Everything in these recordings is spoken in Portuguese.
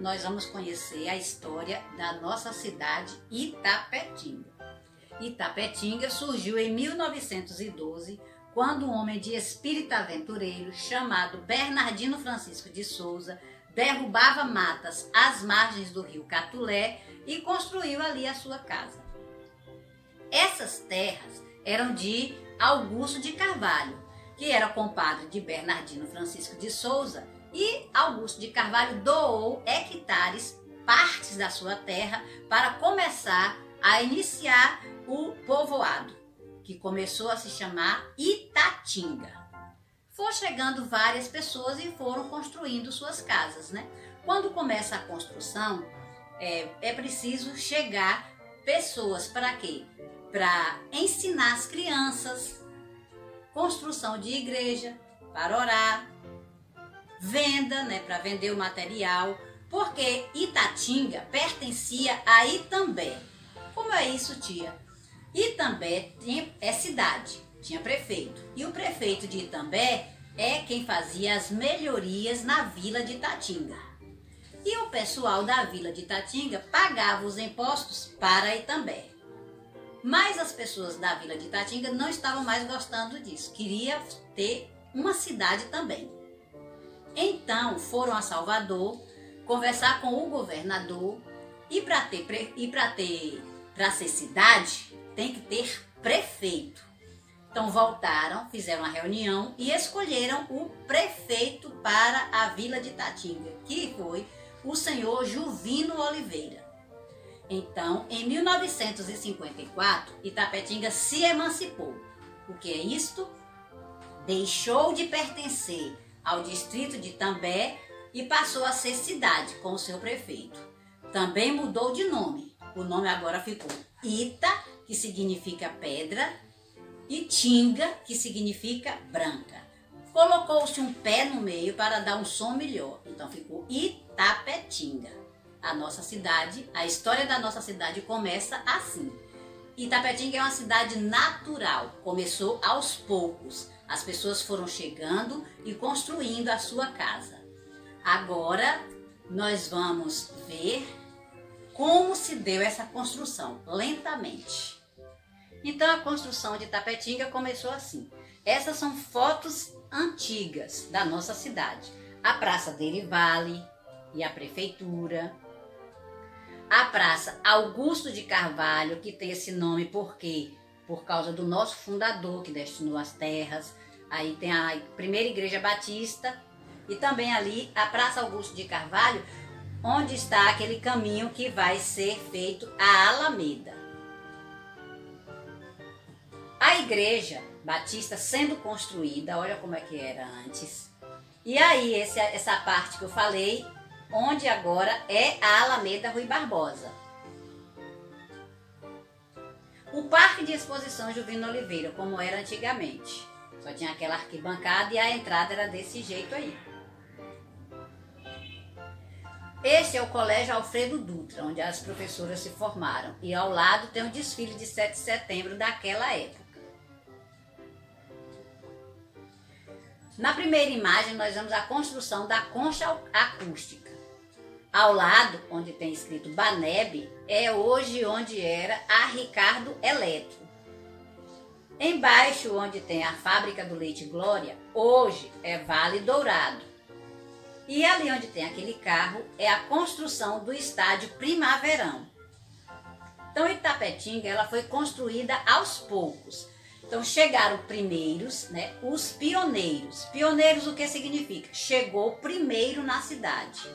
nós vamos conhecer a história da nossa cidade Itapetinga. Itapetinga surgiu em 1912, quando um homem de espírito aventureiro chamado Bernardino Francisco de Souza derrubava matas às margens do rio Catulé e construiu ali a sua casa. Essas terras eram de Augusto de Carvalho, que era compadre de Bernardino Francisco de Souza, e Augusto de Carvalho doou hectares, partes da sua terra, para começar a iniciar o povoado, que começou a se chamar Itatinga. Foram chegando várias pessoas e foram construindo suas casas, né? Quando começa a construção, é preciso chegar pessoas para quê? Para ensinar as crianças, construção de igreja, para orar, venda, né, para vender o material, porque Itatinga pertencia a Itambé. Como é isso, tia? Itambé é cidade, tinha prefeito. E o prefeito de Itambé é quem fazia as melhorias na vila de Itatinga. E o pessoal da vila de Itatinga pagava os impostos para Itambé. Mas as pessoas da vila de Itatinga não estavam mais gostando disso. Queria ter uma cidade também. Então foram a Salvador conversar com o governador e para ser cidade tem que ter prefeito. Então voltaram, fizeram uma reunião e escolheram o prefeito para a vila de Itatinga, que foi o senhor Juvino Oliveira. Então, em 1954, Itapetinga se emancipou. O que é isto? Deixou de pertencer ao distrito de Itambé e passou a ser cidade com o seu prefeito. Também mudou de nome. O nome agora ficou Ita, que significa pedra, e Tinga, que significa branca. Colocou-se um pé no meio para dar um som melhor. Então ficou Itapetinga. A nossa cidade, a história da nossa cidade começa assim. Itapetinga é uma cidade natural, começou aos poucos. As pessoas foram chegando e construindo a sua casa. Agora nós vamos ver como se deu essa construção, lentamente. Então a construção de Itapetinga começou assim. Essas são fotos antigas da nossa cidade. A Praça Derivale e a Prefeitura. A Praça Augusto de Carvalho, que tem esse nome por causa do nosso fundador que destinou as terras. Aí tem a primeira Igreja Batista e também ali a Praça Augusto de Carvalho, onde está aquele caminho que vai ser feito a Alameda. A Igreja Batista sendo construída, olha como é que era antes. E aí essa parte que eu falei, onde agora é a Alameda Rui Barbosa. O Parque de Exposição Juvino Oliveira, como era antigamente. Só tinha aquela arquibancada e a entrada era desse jeito aí. Este é o Colégio Alfredo Dutra, onde as professoras se formaram. E ao lado tem o desfile de 7 de setembro daquela época. Na primeira imagem nós vemos a construção da concha acústica. Ao lado, onde tem escrito Baneb, é hoje onde era a Ricardo Eletro. Embaixo, onde tem a fábrica do Leite Glória, hoje é Vale Dourado. E ali onde tem aquele carro é a construção do estádio Primaverão. Então Itapetinga ela foi construída aos poucos. Então chegaram primeiros, né, os pioneiros. Pioneiros o que significa? Chegou primeiro na cidade.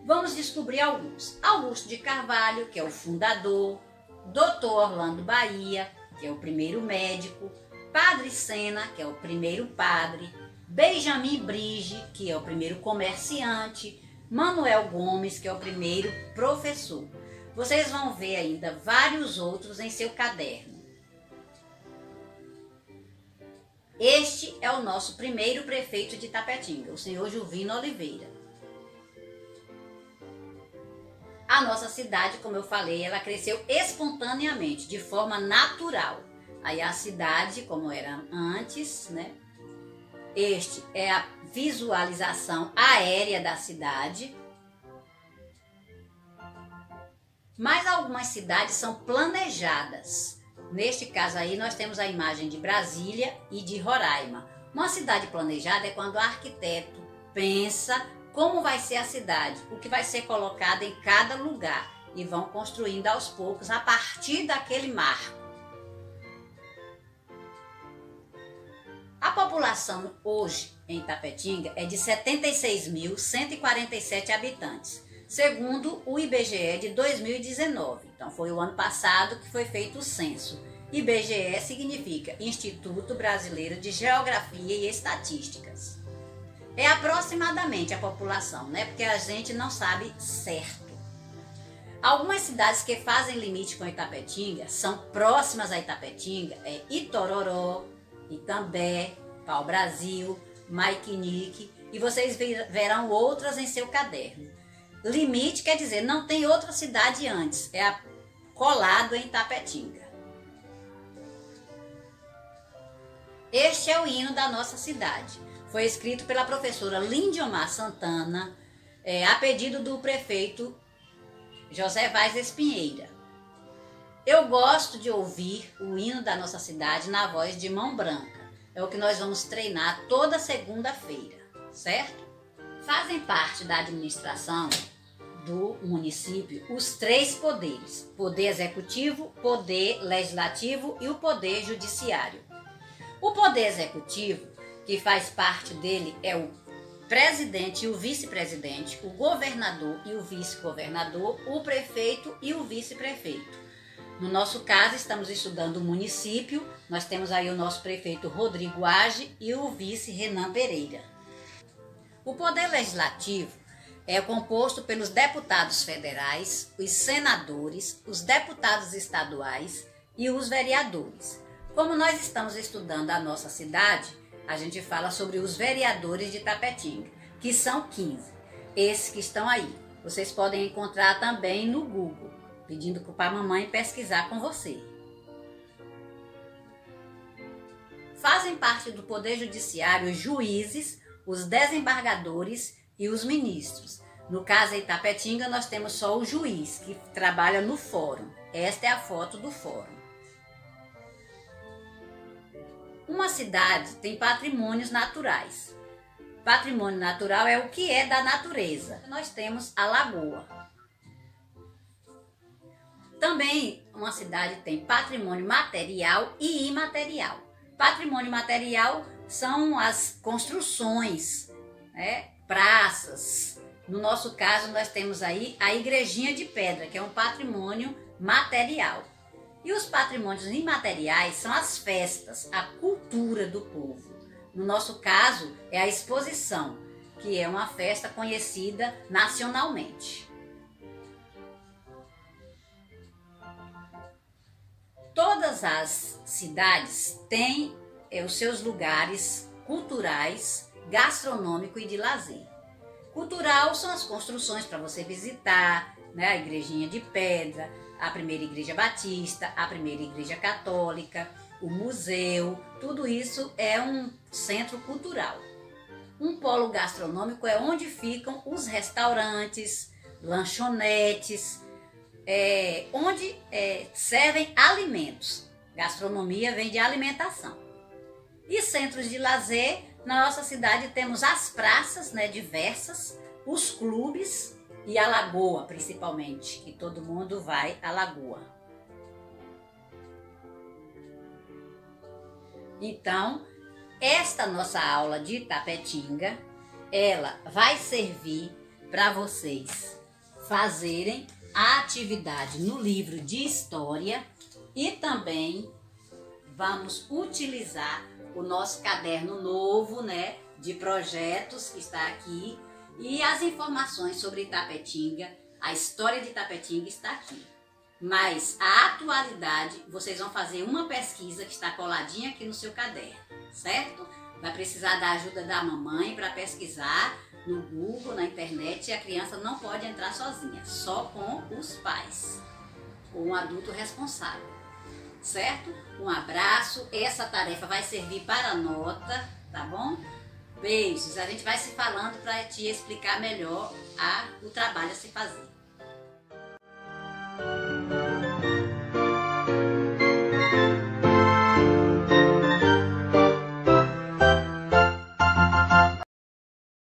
Vamos descobrir alguns. Augusto de Carvalho, que é o fundador, Dr. Orlando Bahia, que é o primeiro médico, Padre Sena, que é o primeiro padre, Benjamin Brige, que é o primeiro comerciante, Manuel Gomes, que é o primeiro professor. Vocês vão ver ainda vários outros em seu caderno. Este é o nosso primeiro prefeito de Itapetinga, o senhor Juvino Oliveira. A nossa cidade, como eu falei, ela cresceu espontaneamente, de forma natural. Aí a cidade, como era antes, né? Este é a visualização aérea da cidade. Mas algumas cidades são planejadas. Neste caso aí nós temos a imagem de Brasília e de Roraima. Uma cidade planejada é quando o arquiteto pensa como vai ser a cidade, o que vai ser colocado em cada lugar e vão construindo aos poucos a partir daquele marco. A população hoje em Itapetinga é de 76.147 habitantes, segundo o IBGE de 2019. Então foi o ano passado que foi feito o censo. IBGE significa Instituto Brasileiro de Geografia e Estatísticas. É aproximadamente a população, né? Porque a gente não sabe certo. Algumas cidades que fazem limite com Itapetinga são próximas a Itapetinga, é Itororó, Itambé, Pau-Brasil, Maiquinique, e vocês verão outras em seu caderno. Limite quer dizer não tem outra cidade antes, é colado em Itapetinga. Este é o hino da nossa cidade. Foi escrito pela professora Lindiomar Santana, a pedido do prefeito José Vaz Espinheira. Eu gosto de ouvir o hino da nossa cidade na voz de Mão Branca. É o que nós vamos treinar toda segunda-feira, certo? Fazem parte da administração do município os 3 poderes: poder executivo, poder legislativo e o poder judiciário. O poder executivo, que faz parte dele, é o presidente e o vice-presidente, o governador e o vice-governador, o prefeito e o vice-prefeito. No nosso caso, estamos estudando o município, nós temos aí o nosso prefeito Rodrigo Age e o vice Renan Pereira. O Poder Legislativo é composto pelos deputados federais, os senadores, os deputados estaduais e os vereadores. Como nós estamos estudando a nossa cidade, a gente fala sobre os vereadores de Itapetinga, que são 15. Esses que estão aí, vocês podem encontrar também no Google, pedindo para a mamãe pesquisar com você. Fazem parte do Poder Judiciário os juízes, os desembargadores e os ministros. No caso em Itapetinga, nós temos só o juiz, que trabalha no fórum. Esta é a foto do fórum. Uma cidade tem patrimônios naturais. Patrimônio natural é o que é da natureza. Nós temos a lagoa. Também uma cidade tem patrimônio material e imaterial. Patrimônio material são as construções, né? Praças. No nosso caso, nós temos aí a Igrejinha de Pedra, que é um patrimônio material. E os patrimônios imateriais são as festas, a cultura do povo. No nosso caso, é a exposição, que é uma festa conhecida nacionalmente. Todas as cidades têm os seus lugares culturais, gastronômico e de lazer. Cultural são as construções para você visitar, né? A Igrejinha de Pedra, a primeira igreja batista, a primeira igreja católica, o museu, tudo isso é um centro cultural. Um polo gastronômico é onde ficam os restaurantes, lanchonetes, onde servem alimentos. Gastronomia vem de alimentação. E centros de lazer, na nossa cidade temos as praças, né, diversas, os clubes e a lagoa, principalmente, que todo mundo vai à lagoa. Então, esta nossa aula de Itapetinga, ela vai servir para vocês fazerem a atividade no livro de história e também vamos utilizar o nosso caderno novo, né, de projetos que está aqui, e as informações sobre Itapetinga, a história de Itapetinga está aqui. Mas a atualidade, vocês vão fazer uma pesquisa que está coladinha aqui no seu caderno, certo? Vai precisar da ajuda da mamãe para pesquisar no Google, na internet, e a criança não pode entrar sozinha, só com os pais ou um adulto responsável, certo? Um abraço, essa tarefa vai servir para nota, tá bom? Beijos, a gente vai se falando para te explicar melhor o trabalho a se fazer. Tchau.